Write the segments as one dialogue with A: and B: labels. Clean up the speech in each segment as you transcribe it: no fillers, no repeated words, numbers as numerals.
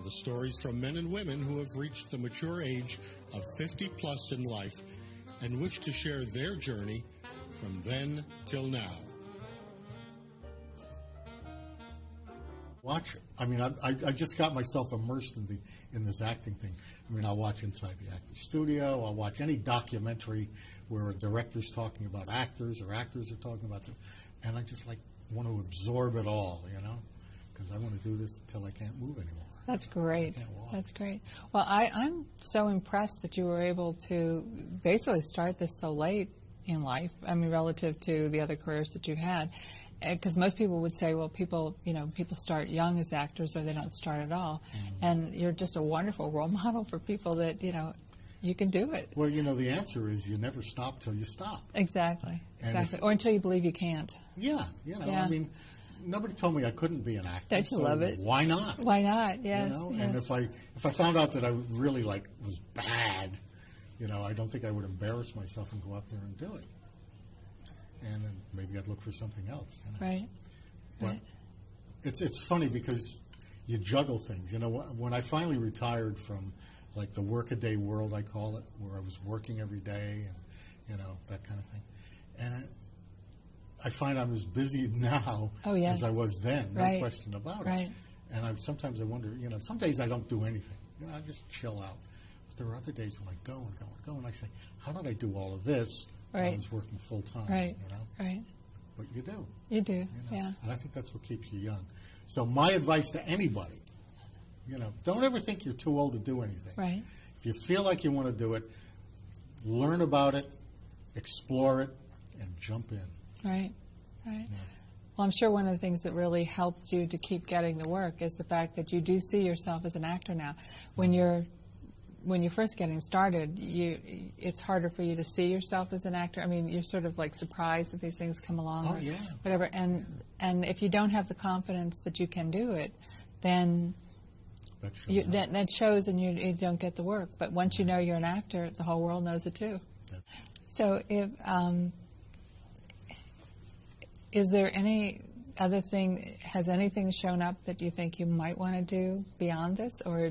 A: the stories from men and women who have reached the mature age of 50 plus in life and wish to share their journey from then till now.
B: Watch it. I mean, I just got myself immersed in this acting thing. I mean, I'll watch Inside the Actor's Studio. I'll watch any documentary where a director's talking about actors or actors are talking about them, and I just want to absorb it all, you know, because I want to do this until I can't move anymore.
C: That's great.
B: I can't walk.
C: That's great. Well, I'm so impressed that you were able to basically start this so late in life. I mean, relative to the other careers that you've had. Because most people would say, well, people start young as actors or they don't start at all. And you're just a wonderful role model for people that, you can do it.
B: Well, the answer is you never stop till you stop.
C: Exactly. Or until you believe you can't.
B: Yeah,
C: Yeah.
B: I mean, nobody told me I couldn't be an actor.
C: Don't you love it?
B: Why not?
C: Why not? Yes.
B: Yes.
C: And
B: if I found out that I really was bad, I don't think I would embarrass myself and go out there and do it. And then maybe I'd look for something else.
C: Right.
B: But
C: right.
B: It's funny because you juggle things. When I finally retired from the workaday world, I call it, where I was working every day and that kind of thing, and I find I'm as busy now as I was then. No question about it. And sometimes I wonder. Some days I don't do anything. I just chill out. But there are other days when I go and go and go, and I say, how did I do all of this? I was working full time,
C: Right.
B: But you do.
C: You do, yeah.
B: And I think that's what keeps you young. So my advice to anybody, don't ever think you're too old to do anything.
C: Right.
B: If you feel like you want to do it, learn about it, explore it, and jump in.
C: Right.
B: Yeah.
C: Well, I'm sure one of the things that really helped you to keep getting the work is the fact that you do see yourself as an actor now. When you're first getting started, it's harder for you to see yourself as an actor. I mean, you're sort of surprised that these things come along or whatever. And if you don't have the confidence that you can do it, then that shows and you don't get the work. But once you know you're an actor, the whole world knows it too.
B: Yeah.
C: So is there any other thing, has anything shown up that you think you might want to do beyond this, or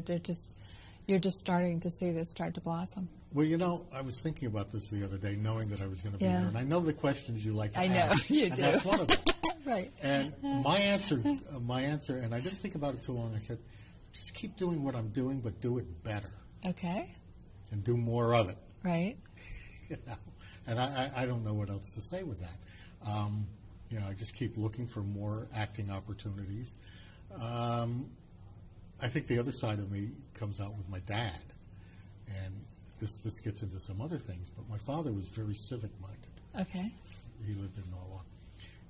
C: you're just starting to see this start to blossom?
B: Well, I was thinking about this the other day, knowing that I was going to be here, and I know the questions you like to ask.
C: I know, you do.
B: That's one of them.
C: Right.
B: And my answer, and I didn't think about it too long, I said, just keep doing what I'm doing, but do it better.
C: Okay.
B: And do more of it.
C: Right.
B: And I don't know what else to say with that. I just keep looking for more acting opportunities. I think the other side of me comes out with my dad, and this gets into some other things, but my father was very civic-minded.
C: Okay.
B: He lived in Norwalk.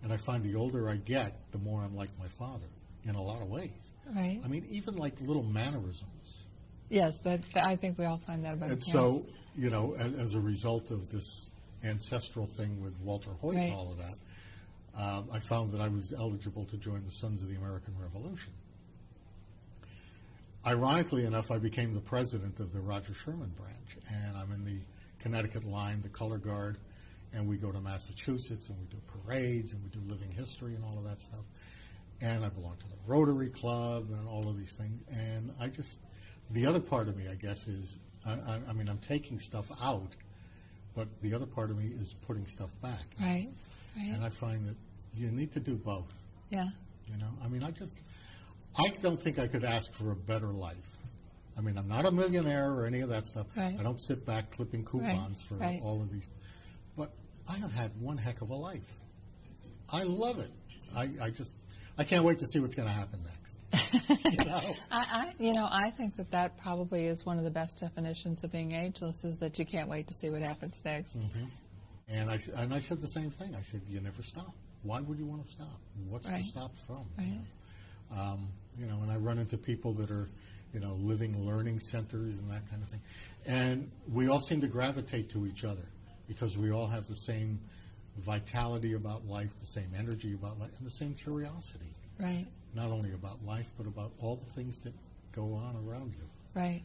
B: And I find the older I get, the more I'm like my father, in a lot of ways.
C: Right.
B: I mean, even little mannerisms.
C: Yes, I think we all find that about
B: And
C: parents.
B: so, as a result of this ancestral thing with Walter Hoyt and all of that, I found that I was eligible to join the Sons of the American Revolution. Ironically enough, I became the president of the Roger Sherman branch, and I'm in the Connecticut line, the color guard, and we go to Massachusetts, and we do parades, and we do living history and all of that stuff. And I belong to the Rotary Club and all of these things. And the other part of me, I guess, is, I mean, I'm taking stuff out, but the other part of me is putting stuff back.
C: Right.
B: And I find that you need to do both.
C: Yeah.
B: I mean, I don't think I could ask for a better life. I mean, I'm not a millionaire or any of that stuff.
C: Right.
B: I don't sit back clipping coupons for all of these. But I have had one heck of a life. I love it. I can't wait to see what's going to happen next.
C: I think that probably is one of the best definitions of being ageless, is that you can't wait to see what happens next.
B: Mm-hmm. And I said the same thing. I said, you never stop. Why would you want to stop? What's to stop from?
C: Right.
B: And I run into people that are, living learning centers and that kind of thing. And we all seem to gravitate to each other because we all have the same vitality about life, the same energy about life, and the same curiosity.
C: Right.
B: Not only about life, but about all the things that go on around you.
C: Right.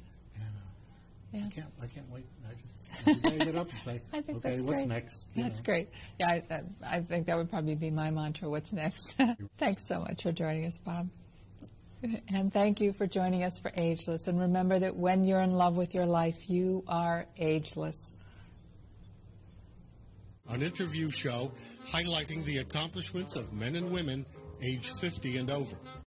B: And I can't wait. I just get up and say, okay, what's next?
C: That's great. Yeah, I think that would probably be my mantra, what's next? Thanks so much for joining us, Bob. And thank you for joining us for Ageless. And remember that when you're in love with your life, you are ageless.
A: An interview show highlighting the accomplishments of men and women age 50 and over.